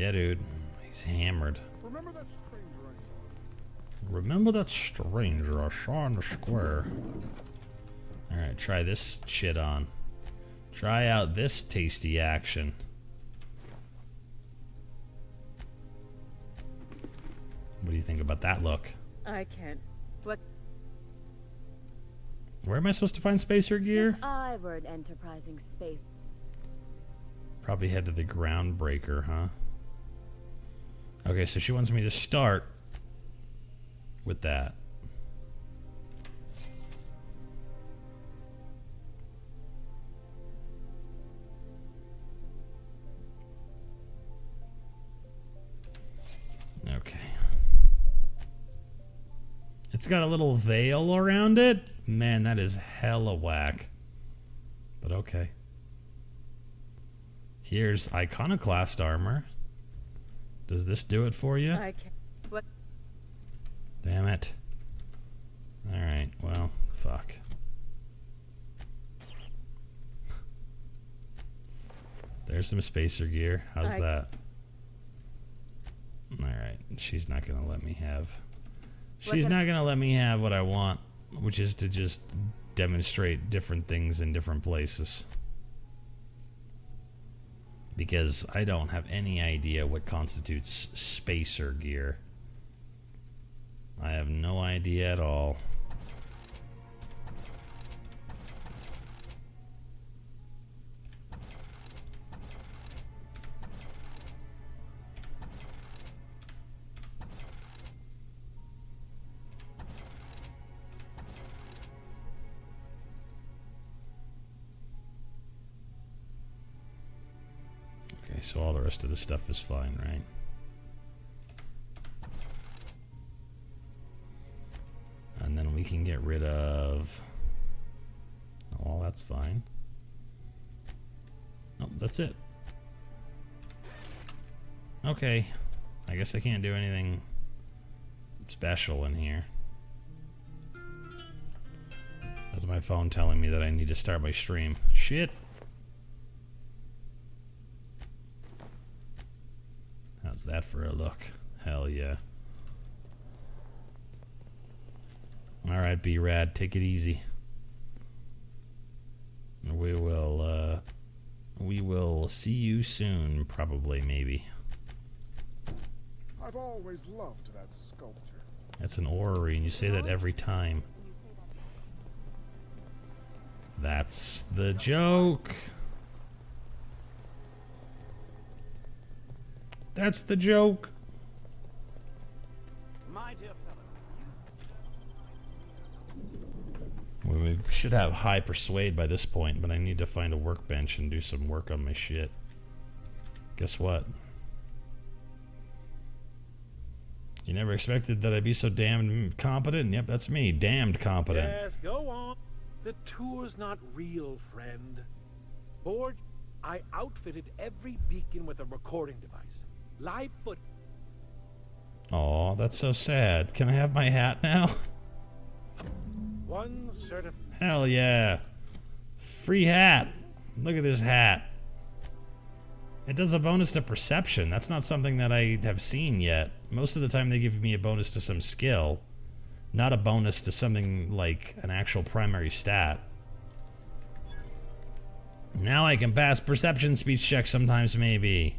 Yeah, dude. He's hammered. Remember that stranger I saw? Remember that stranger I saw in the square? Alright, try this shit on. Try out this tasty action. What do you think about that look? I can't. What? Where am I supposed to find spacer gear? If I were an enterprising space. Probably head to the groundbreaker, huh? Okay, so she wants me to start with that. Okay. It's got a little veil around it. Man, that is hella whack. But okay. Here's iconoclast armor. Does this do it for you? I can't. What? Damn it. Alright, well, fuck. There's some spacer gear. How's that? Alright, she's not gonna let me have... She's not gonna let me have what I want, which is to just demonstrate different things in different places. Because I don't have any idea what constitutes spacer gear. I have no idea at all. Okay, so all the rest of the stuff is fine, right? And then we can get rid of... Oh, that's fine. Oh, that's it. Okay. I guess I can't do anything special in here. That's my phone telling me that I need to start my stream. Shit. How's that for a look? Hell yeah. Alright, B-Rad, take it easy. We will see you soon, probably, maybe. I've always loved that sculpture. That's an orrery, and you say that every time. That's the joke. That's the joke. My dear fellow. We should have high persuade by this point, but I need to find a workbench and do some work on my shit. Guess what? You never expected that I'd be so damned competent? Yep, that's me. Damned competent. Yes, go on. The tour's not real, friend. Board, I outfitted every beacon with a recording device. Live foot. Aw, that's so sad. Can I have my hat now? One certificate. Hell yeah. Free hat. Look at this hat. It does a bonus to perception. That's not something that I have seen yet. Most of the time they give me a bonus to some skill, not a bonus to something like an actual primary stat. Now I can pass perception speech checks sometimes, maybe.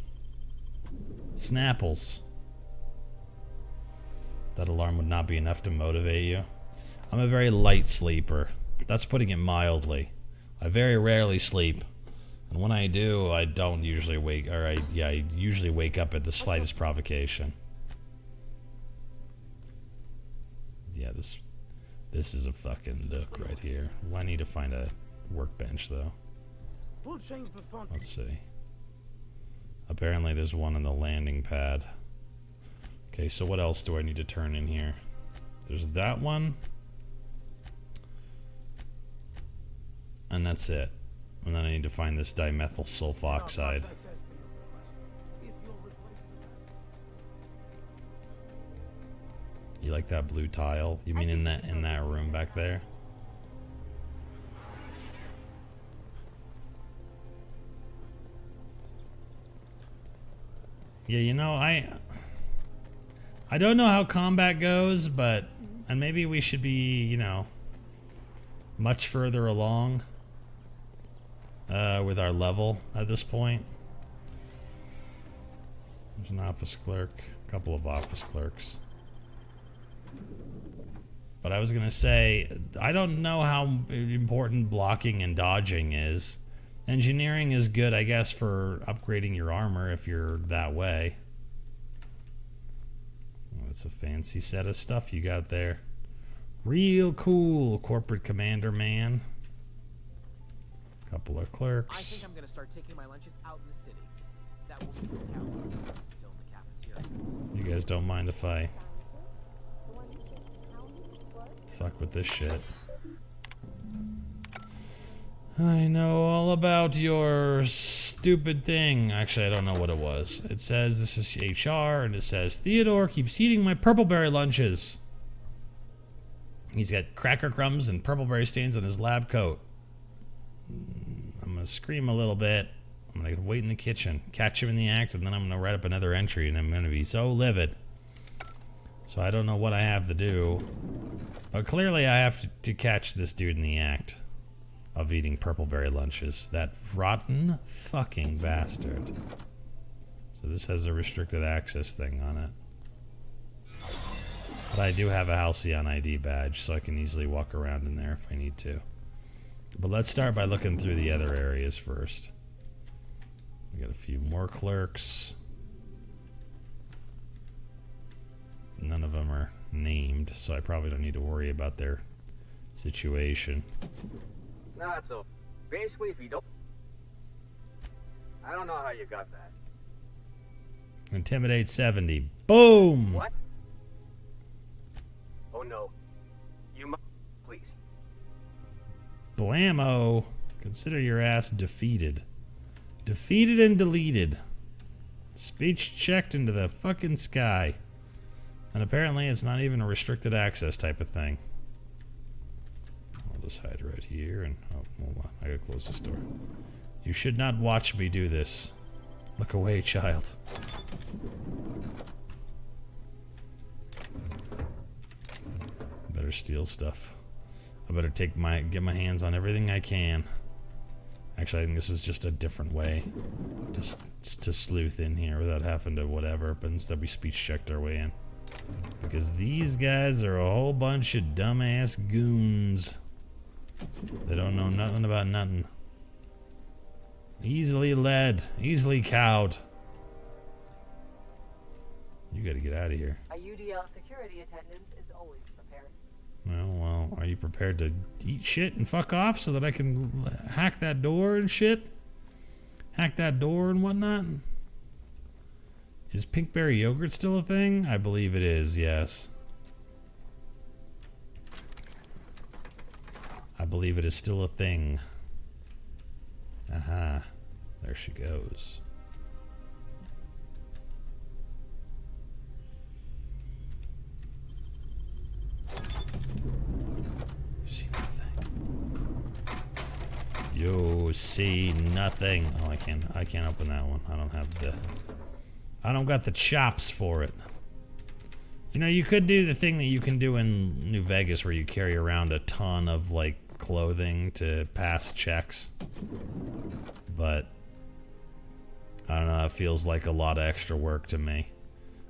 Snapples. That alarm would not be enough to motivate you. I'm a very light sleeper. That's putting it mildly. I very rarely sleep. And when I do, I don't usually wake... I usually wake up at the slightest provocation. Yeah, this is a fucking look right here. Well, I need to find a workbench, though. We'll change the font. Let's see. Apparently there's one on the landing pad. Okay, so what else do I need to turn in here? There's that one. And that's it. And then I need to find this dimethyl sulfoxide. You like that blue tile? You mean in that room back there? Yeah, you know, I don't know how combat goes, but and maybe we should be, you know, much further along with our level at this point. There's an office clerk, a couple of office clerks. But I was gonna say, I don't know how important blocking and dodging is. Engineering is good, I guess, for upgrading your armor if you're that way. Oh, that's a fancy set of stuff you got there. Real cool, corporate commander man. Couple of clerks. I think I'm gonna start taking my lunches out in the city. That will keep the town still in the cafeteria. You guys don't mind if I fuck with this shit. I know all about your stupid thing. Actually, I don't know what it was. It says this is HR, and it says Theodore keeps eating my purpleberry lunches. He's got cracker crumbs and purpleberry stains on his lab coat. I'm gonna scream a little bit. I'm gonna wait in the kitchen, catch him in the act, and then I'm gonna write up another entry, and I'm gonna be so livid. So I don't know what I have to do. But clearly I have to catch this dude in the act of eating purpleberry lunches. That rotten fucking bastard. So this has a restricted access thing on it. But I do have a Halcyon ID badge, so I can easily walk around in there if I need to. But let's start by looking through the other areas first. We got a few more clerks. None of them are named, so I probably don't need to worry about their situation. Not so. Basically, if you don't... I don't know how you got that. Intimidate 70. Boom! What? Oh no. You must... Please. Blammo. Consider your ass defeated. Defeated and deleted. Speech checked into the fucking sky. And apparently it's not even a restricted access type of thing. I'll just hide right here and... Oh, hold on. I gotta close this door. You should not watch me do this. Look away, child. Better steal stuff. I better get my hands on everything I can. Actually, I think this is just a different way to sleuth in here without having to whatever, but instead we speech checked our way in. Because these guys are a whole bunch of dumbass goons. They don't know nothing about nothing. Easily led, easily cowed. You gotta get out of here. A UDL security attendant is always prepared. Well, are you prepared to eat shit and fuck off so that I can hack that door and shit? Hack that door and whatnot? Is pinkberry yogurt still a thing? I believe it is, yes. I believe it is still a thing. Aha. There she goes. See nothing. You see nothing. Oh, I can't open that one. I don't got the chops for it. You know, you could do the thing that you can do in New Vegas where you carry around a ton of, like, clothing to pass checks. But I don't know, it feels like a lot of extra work to me.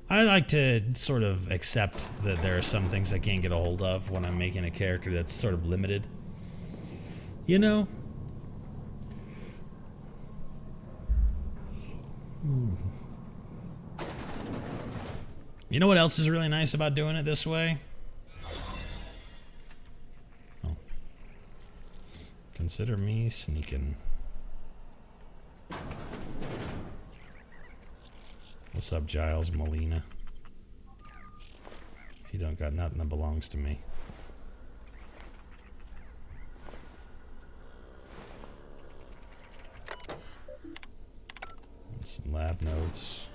I like to sort of accept that there are some things I can't get a hold of when I'm making a character that's sort of limited. You know? You know what else is really nice about doing it this way? Oh. Consider me sneaking. What's up, Giles Molina? He don't got nothing that belongs to me. Some lab notes.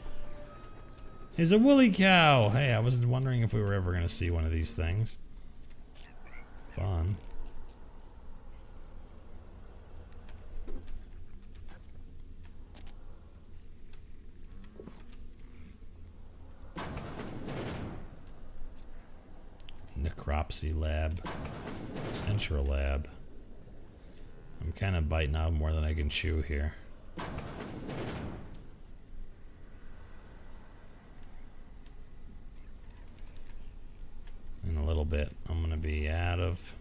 Here's a woolly cow! Hey, I was wondering if we were ever going to see one of these things. Fun. Cropsy Lab. Central Lab. I'm kind of biting off more than I can chew here. In a little bit, I'm gonna be out of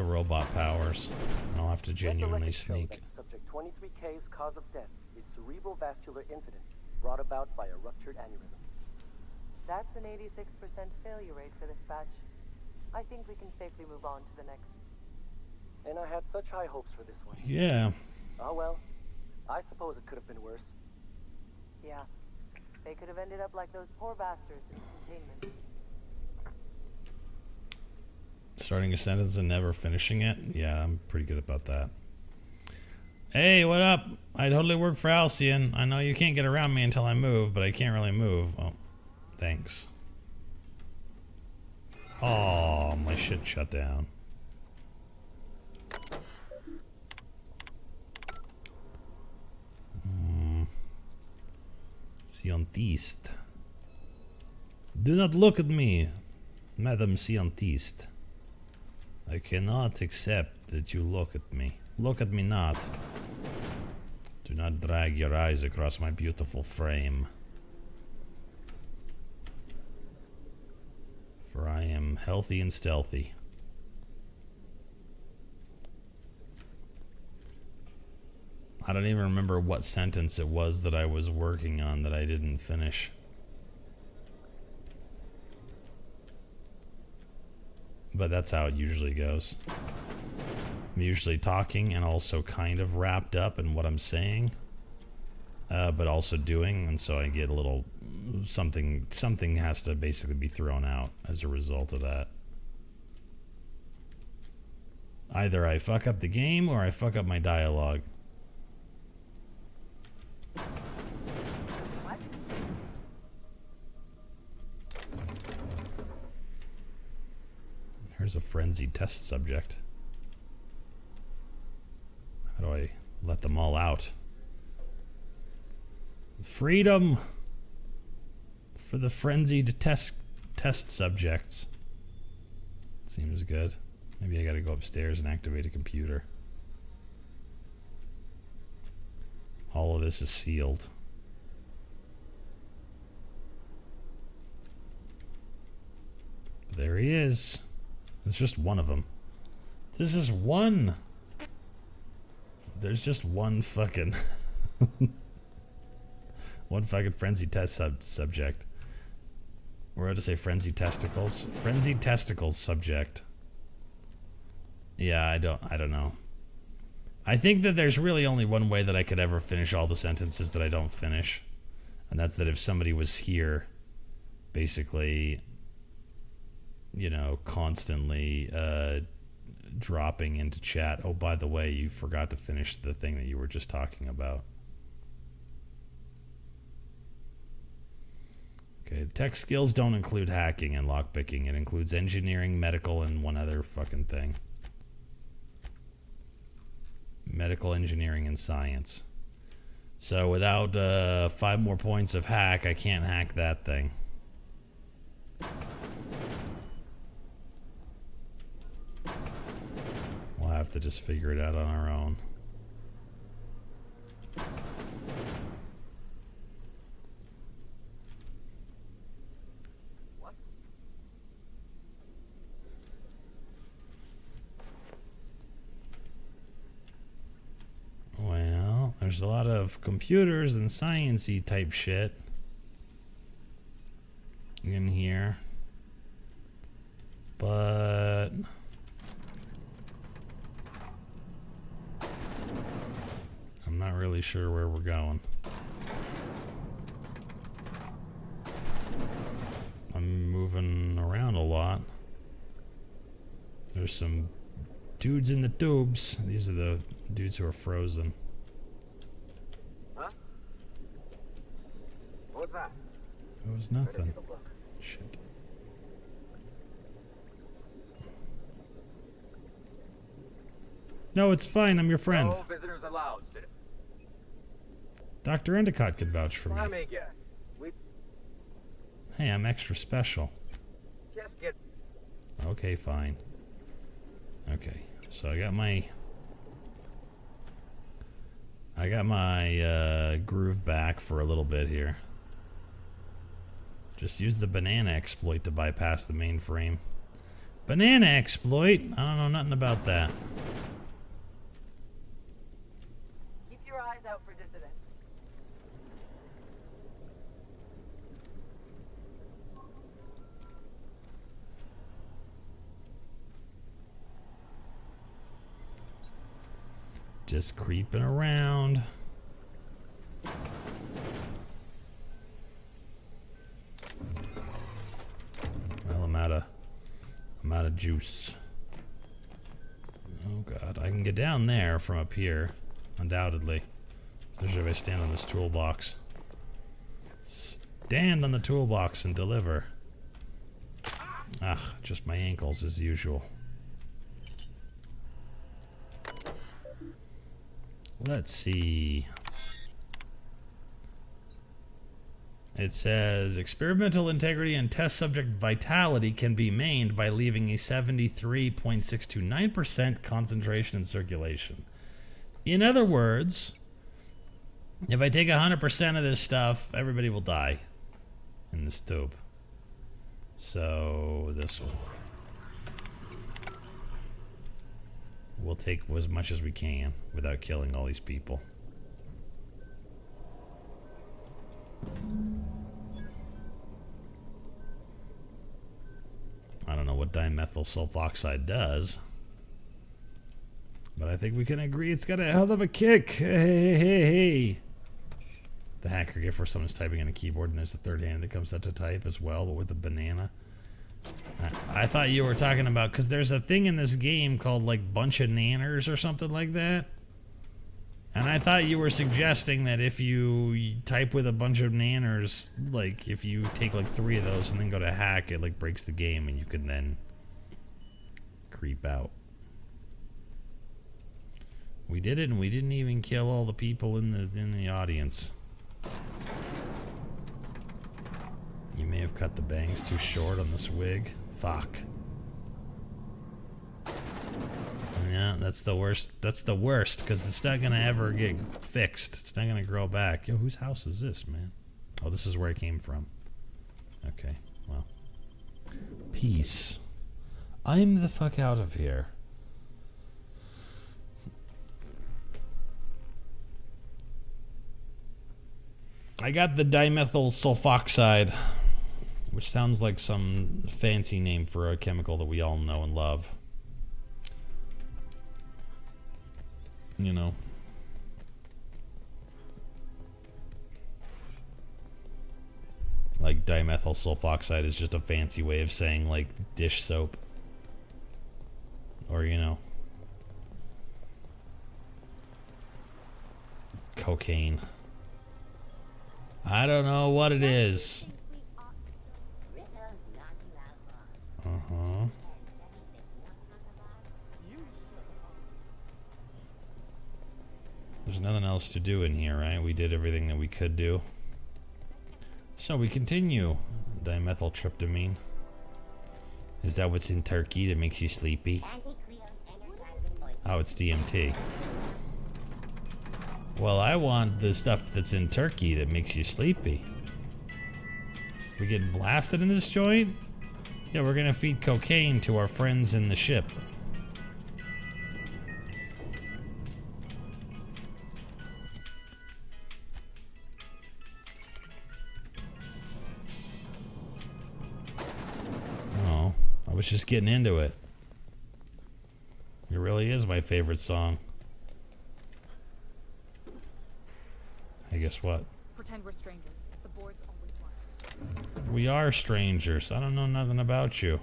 robot powers. And I'll have to genuinely sneak. Subject 23K's cause of death is cerebral vascular incident brought about by a ruptured aneurysm. That's an 86% failure rate for this batch. I think we can safely move on to the next. And I had such high hopes for this one. Yeah. Oh well, I suppose it could have been worse. Yeah. They could have ended up like those poor bastards in containment. Starting a sentence and never finishing it? Yeah, I'm pretty good about that. Hey, what up? I totally work for Halcyon. I know you can't get around me until I move, but I can't really move. Oh, thanks. Oh, my shit shut down. Scientist. Do not look at me, Madam Scientist. I cannot accept that you look at me. Look at me not. Do not drag your eyes across my beautiful frame. For I am healthy and stealthy. I don't even remember what sentence it was that I was working on that I didn't finish. But that's how it usually goes. I'm usually talking and also kind of wrapped up in what I'm saying, but also doing, and so I get a little something has to basically be thrown out as a result of that. Either I fuck up the game or I fuck up my dialogue. What? Here's a frenzied test subject. How do I let them all out? Freedom for the frenzied test subjects. Seems good. Maybe I gotta go upstairs and activate a computer. All of this is sealed. There he is. It's just one of them. This is one. There's just one fucking one fucking frenzied test subject. We're about to say frenzied testicles. Frenzied testicles subject. Yeah, I don't know. I think that there's really only one way that I could ever finish all the sentences that I don't finish. And that's that if somebody was here, basically, you know, constantly dropping into chat. Oh, by the way, you forgot to finish the thing that you were just talking about. Okay, tech skills don't include hacking and lockpicking. It includes engineering, medical, and one other fucking thing. Medical, engineering, and science. So without 5 more points of hack, I can't hack that thing. We'll have to just figure it out on our own. What? Well, there's a lot of computers and science-y type shit in here. But I'm not really sure where we're going. I'm moving around a lot. There's some dudes in the tubes. These are the dudes who are frozen. Huh? What was that? It was nothing. Shit. No, it's fine. I'm your friend. No visitors allowed. Dr. Endicott could vouch for I me. may guess. We Hey, I'm extra special. Just get. Okay, fine. Okay, so I got my groove back for a little bit here. Just use the banana exploit to bypass the mainframe. Banana exploit? I don't know nothing about that. Keep your eyes out for dissidents. Just creeping around. Well, I'm out of juice. Oh god, I can get down there from up here, undoubtedly. Especially if I stand on this toolbox. Stand on the toolbox and deliver. Ah, just my ankles as usual. Let's see. It says experimental integrity and test subject vitality can be maintained by leaving a 73.629% concentration in circulation. In other words, if I take 100% of this stuff, everybody will die in this tube. So this one. We'll take as much as we can without killing all these people. I don't know what dimethyl sulfoxide does, but I think we can agree it's got a hell of a kick. Hey. The hacker gift where someone's typing on a keyboard and there's a third hand that comes out to type as well, but with a banana. I thought you were talking about, because there's a thing in this game called like bunch of nanners or something like that. And I thought you were suggesting that if you type with a bunch of nanners, like if you take like 3 of those and then go to hack, it like breaks the game and you can then creep out. We did it and we didn't even kill all the people in the audience. You may have cut the bangs too short on this wig. Fuck. Yeah, that's the worst. That's the worst, because it's not gonna ever get fixed. It's not gonna grow back. Yo, whose house is this, man? Oh, this is where I came from. Okay, well. Peace. I'm the fuck out of here. I got the dimethyl sulfoxide, which sounds like some fancy name for a chemical that we all know and love. You know. Like dimethyl sulfoxide is just a fancy way of saying like dish soap. Or, you know, cocaine. I don't know what it is. Uh-huh. There's nothing else to do in here, right? We did everything that we could do. So we continue. Dimethyltryptamine. Is that what's in turkey that makes you sleepy? Oh, it's DMT. Well, I want the stuff that's in turkey that makes you sleepy. We getting blasted in this joint? Yeah, we're gonna feed cocaine to our friends in the ship. Oh, I was just getting into it. It really is my favorite song. Hey, guess what? Pretend we're strangers. The board's always want. We are strangers. I don't know nothing about you.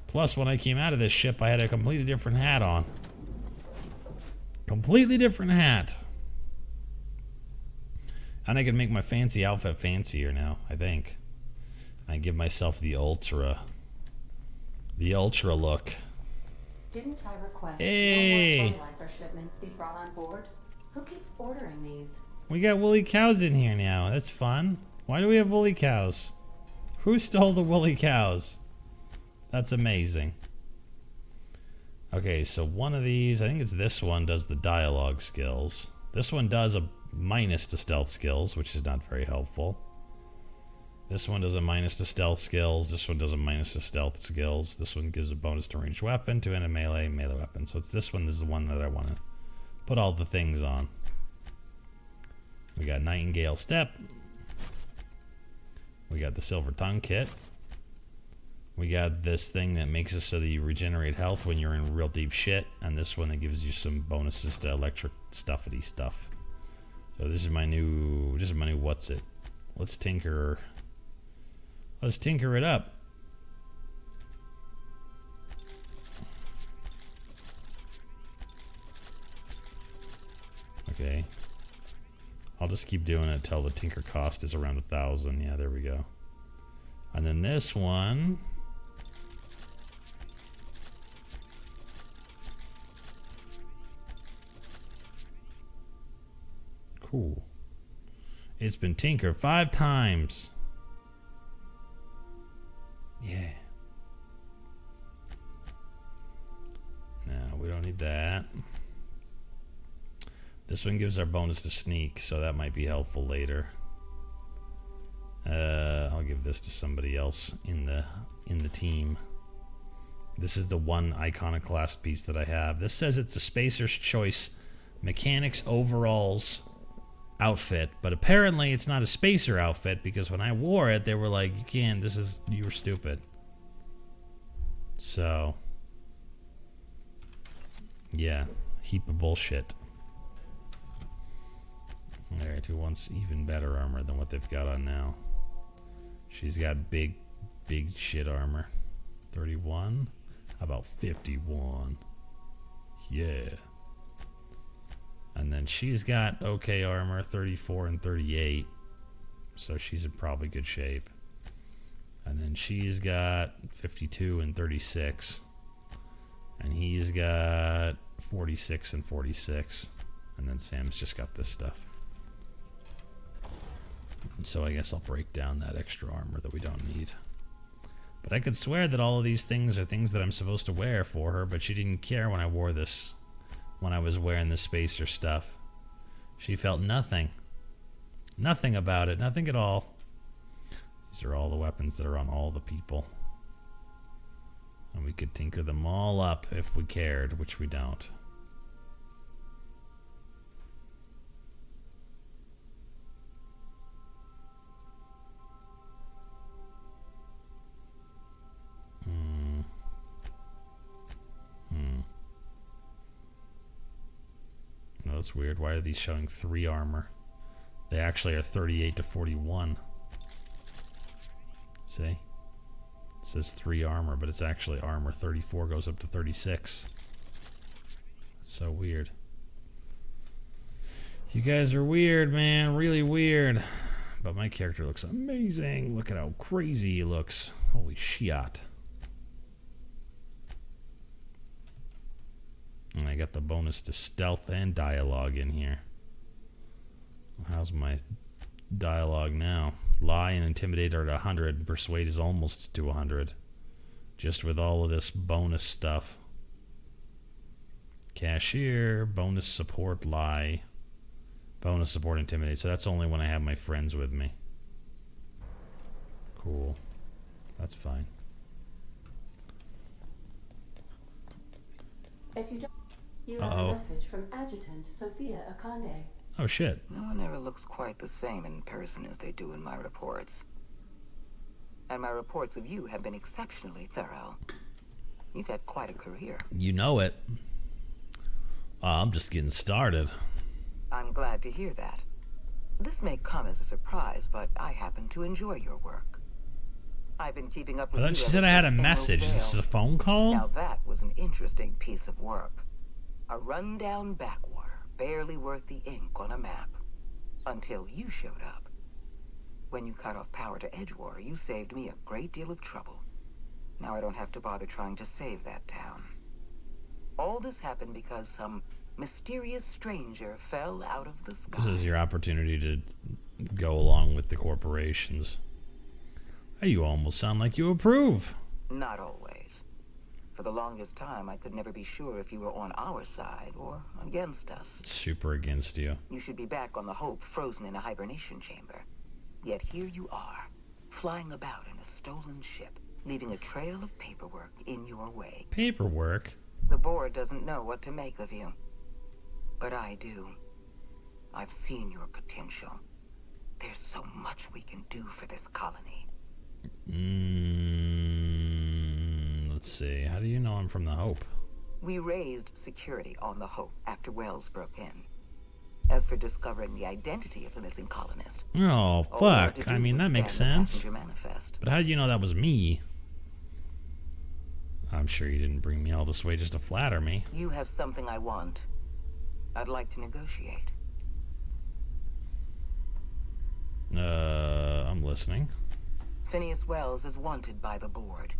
Plus, when I came out of this ship, I had a completely different hat on. Completely different hat. And I can make my fancy outfit fancier now, I think. I give myself the ultra look. Didn't I request Hey. no more fertilizer shipments be brought on board? Who keeps ordering these? We got woolly cows in here now. That's fun. Why do we have woolly cows? Who stole the woolly cows? That's amazing. Okay, so one of these, I think it's this one, does the dialogue skills. This one does a minus to stealth skills, which is not very helpful. This one does a minus to stealth skills. This one does a minus to stealth skills. This one gives a bonus to ranged weapon, to a melee weapon. So it's this one. This is the one that I want to put all the things on. We got Nightingale Step. We got the Silver Tongue Kit. We got this thing that makes it so that you regenerate health when you're in real deep shit. And this one that gives you some bonuses to electric stuffity stuff. So this is my new what's it. Let's tinker it up. Okay. I'll just keep doing it till the tinker cost is around 1,000. Yeah, there we go. And then this one. Cool. It's been tinkered 5 times. Yeah. No, we don't need that. This one gives our bonus to sneak, so that might be helpful later. I'll give this to somebody else in the team. This is the one iconoclast piece that I have. This says it's a Spacer's Choice Mechanics Overalls outfit, but apparently it's not a Spacer outfit because when I wore it, they were like, "You can't. You were stupid." So, yeah, heap of bullshit. Alright, who wants even better armor than what they've got on now? She's got big shit armor. 31? How about 51? Yeah. And then she's got okay armor, 34 and 38. So she's in probably good shape. And then she's got 52 and 36. And he's got 46 and 46. And then Sam's just got this stuff. So I guess I'll break down that extra armor that we don't need. But I could swear that all of these things are things that I'm supposed to wear for her, but she didn't care when I wore this. When I was wearing the Spacer stuff. She felt nothing. Nothing about it. Nothing at all. These are all the weapons that are on all the people. And we could tinker them all up if we cared, which we don't. No, that's weird. Why are these showing 3 armor? They actually are 38 to 41. See? It says 3 armor, but it's actually armor. 34 goes up to 36. That's so weird. You guys are weird, man. Really weird. But my character looks amazing. Look at how crazy he looks. Holy shit. And I got the bonus to stealth and dialogue in here. How's my dialogue now? Lie and intimidate are at 100. Persuade is almost to 100. Just with all of this bonus stuff. Cashier, bonus support, lie. Bonus support, intimidate. So that's only when I have my friends with me. Cool. That's fine. If you don't, you have a message from Adjutant Sophia Akande. Oh shit. No one ever looks quite the same in person as they do in my reports. And my reports of you have been exceptionally thorough. You've had quite a career. You know it. I'm just getting started. I'm glad to hear that. This may come as a surprise, but I happen to enjoy your work. I've been keeping up with you. I thought she said I had a message. Is this a phone call? Now that was an interesting piece of work. A rundown backwater, barely worth the ink on a map. Until you showed up. When you cut off power to Edgewater, you saved me a great deal of trouble. Now I don't have to bother trying to save that town. All this happened because some mysterious stranger fell out of the sky. This is your opportunity to go along with the corporations. Hey, you almost sound like you approve. Not always. For the longest time, I could never be sure if you were on our side or against us. Super against you. You should be back on the Hope, frozen in a hibernation chamber. Yet here you are, flying about in a stolen ship, leaving a trail of paperwork in your way. Paperwork? The board doesn't know what to make of you. But I do. I've seen your potential. There's so much we can do for this colony. Let's see. How do you know I'm from the Hope? We raised security on the Hope after Wells broke in. As for discovering the identity of the missing colonist... Oh, fuck. I mean, that makes sense. But how do you know that was me? I'm sure you didn't bring me all this way just to flatter me. You have something I want. I'd like to negotiate. I'm listening. Phineas Wells is wanted by the board.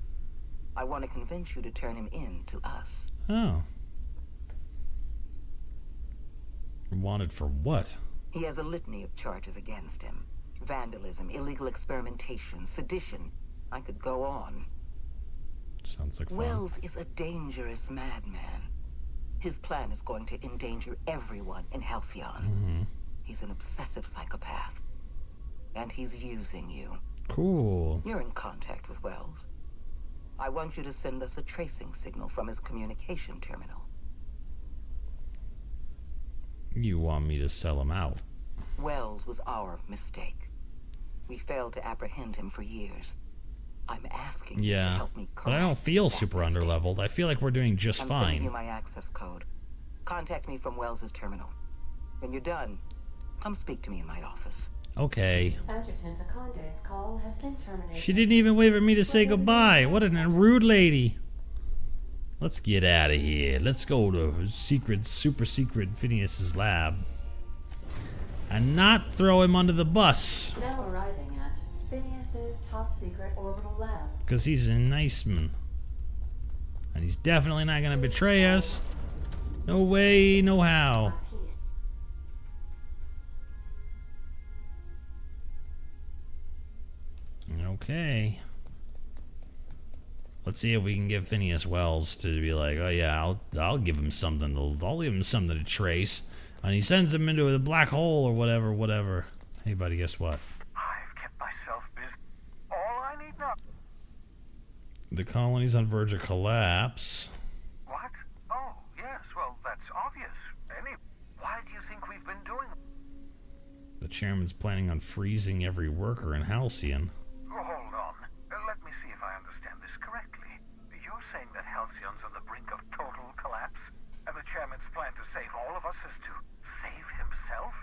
I want to convince you to turn him in to us. Oh. Wanted for what? He has a litany of charges against him. Vandalism, illegal experimentation, sedition. I could go on. Sounds like fun. Wells is a dangerous madman. His plan is going to endanger everyone in Halcyon. He's an obsessive psychopath. And he's using you. Cool. You're in contact with Wells. I want you to send us a tracing signal from his communication terminal. You want me to sell him out? Wells was our mistake. We failed to apprehend him for years. I'm asking you to help me correct. But I don't feel super underleveled. I feel like we're doing just fine. I'm sending you my access code. Contact me from Wells's terminal. When you're done, come speak to me in my office. Okay. Adjutant Akonde's call has been terminated. She didn't even wave at me to say goodbye. What a rude lady. Let's get out of here. Let's go to super secret Phineas's lab. And not throw him under the bus. Now arriving at Phineas's top secret orbital lab. Because he's a nice man. And he's definitely not going to betray us. No way, no how. Okay. Let's see if we can get Phineas Wells to be like, oh yeah, I'll give him something to trace, and he sends him into the black hole or whatever. Hey buddy, guess what? I've kept myself busy. All I need now. The colony's on verge of collapse. What? Oh yes, well that's obvious. Why do you think we've been doing? The chairman's planning on freezing every worker in Halcyon. Hold on. Let me see if I understand this correctly. You're saying that Halcyon's on the brink of total collapse, and the chairman's plan to save all of us is to save himself?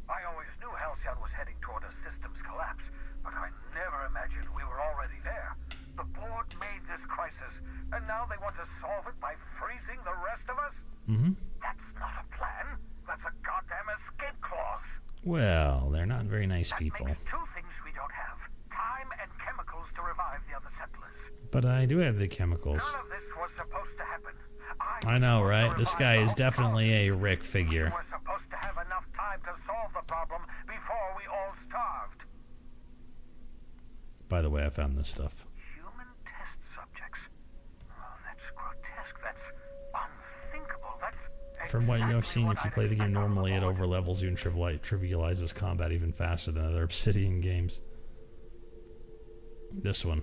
I always knew Halcyon was heading toward a systems collapse, but I never imagined we were already there. The board made this crisis, and now they want to solve it by freezing the rest of us? That's not a plan. That's a goddamn escape clause. Well, they're not very nice people. That makes two things we don't have. Time and chemicals to revive the other settlers. But I do have the chemicals. None of this was supposed to happen. I know, right? This guy is definitely a Rick figure. We were supposed to have enough time to solve the problem before we all starved. By the way, I found this stuff. Human test subjects. Oh, that's grotesque. That's unthinkable. That's... From what you have seen, if you play the game normally, it overlevels you and trivializes combat even faster than other Obsidian games. This one.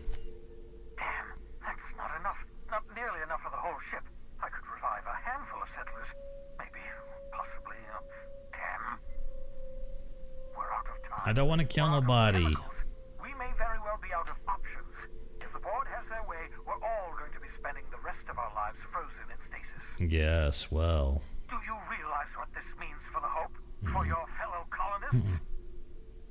Damn, that's not enough. Not nearly enough for the whole ship. I could revive a handful of settlers. Maybe, possibly, damn. We're out of time. I don't want to kill nobody. We may very well be out of options. If the board has their way, we're all going to be spending the rest of our lives frozen in stasis. Yes, well. Do you realize what this means for the Hope? For your fellow colonists?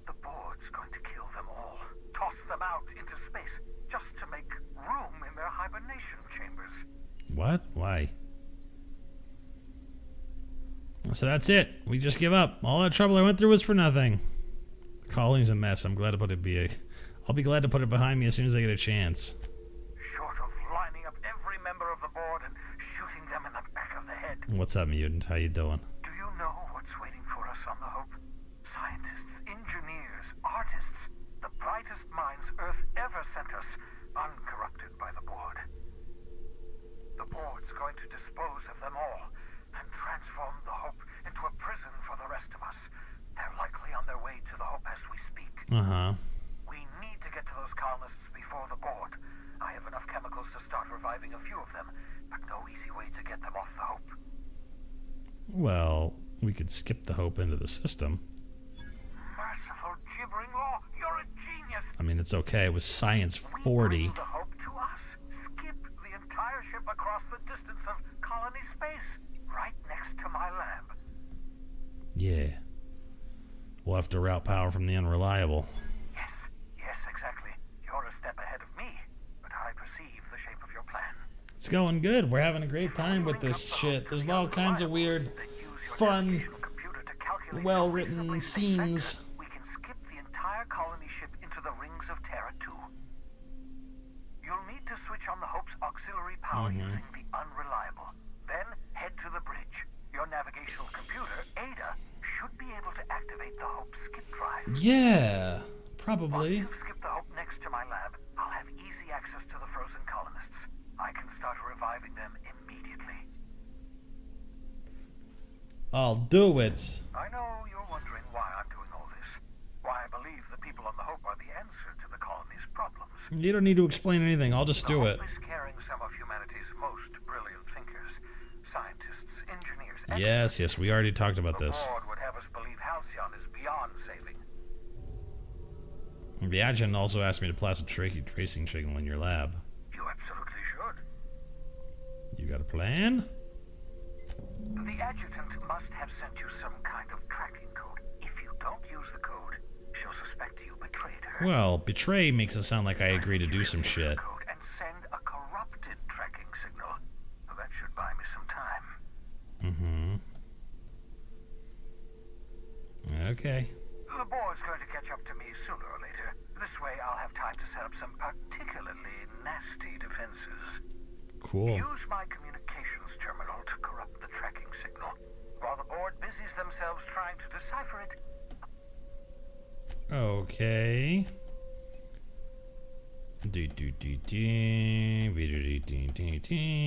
The board's going to kill them all. Toss them out into space just to make room in their hibernation chambers. What? Why? So that's it. We just give up. All that trouble I went through was for nothing. The colony's a mess. I'll be glad to put it behind me as soon as I get a chance. Short of lining up every member of the board and shooting them in the back of the head. What's up, mutant? How you doing? Do you know what's waiting for us on the Hope? Scientists, engineers, artists, the brightest minds Uh-huh. We need to get to those colonists before the board. I have enough chemicals to start reviving a few of them, but no easy way to get them off the Hope. Well, we could skip the Hope into the system. Merciful gibbering law, you're a genius! I mean, it's okay. It was science 40. Bring the Hope to us. Skip the entire ship across the distance of colony space, right next to my lab. Yeah. We'll have to route power from the Unreliable. Yes, exactly. You're a step ahead of me, but I perceive the shape of your plan. It's going good. We're having a great time with this shit. There's all kinds of weird, fun, well-written scenes. We can skip the entire colony ship into the rings of Terra 2. You'll need to switch on the Hope's auxiliary power using the Unreliable. Then head to the bridge. Your navigational computer, Ada, should be able to activate the Hope skip drive. Yeah, probably. Once you skip the Hope next to my lab, I'll have easy access to the frozen colonists. I can start reviving them immediately. I'll do it. I know you're wondering why I'm doing all this. Why I believe the people on the Hope are the answer to the colony's problems. You don't need to explain anything. I'll just do it. The Hope is carrying some of humanity's most brilliant thinkers, scientists, engineers. Yes, we already talked about this. The board would have us believe Halcyon is beyond saving. The adjutant also asked me to plant a tracing signal in your lab. You absolutely should. You got a plan? The adjutant must have sent you some kind of tracking code. If you don't use the code, she'll suspect you betrayed her. Well, betray makes it sound like I agree to do some shit. And send a corrupted tracking signal. That should buy me some time. Okay. The board's going to catch up to me sooner or later. This way I'll have time to set up some particularly nasty defenses. Cool. Use my communications terminal to corrupt the tracking signal, while the board busies themselves trying to decipher it. Okay. Do.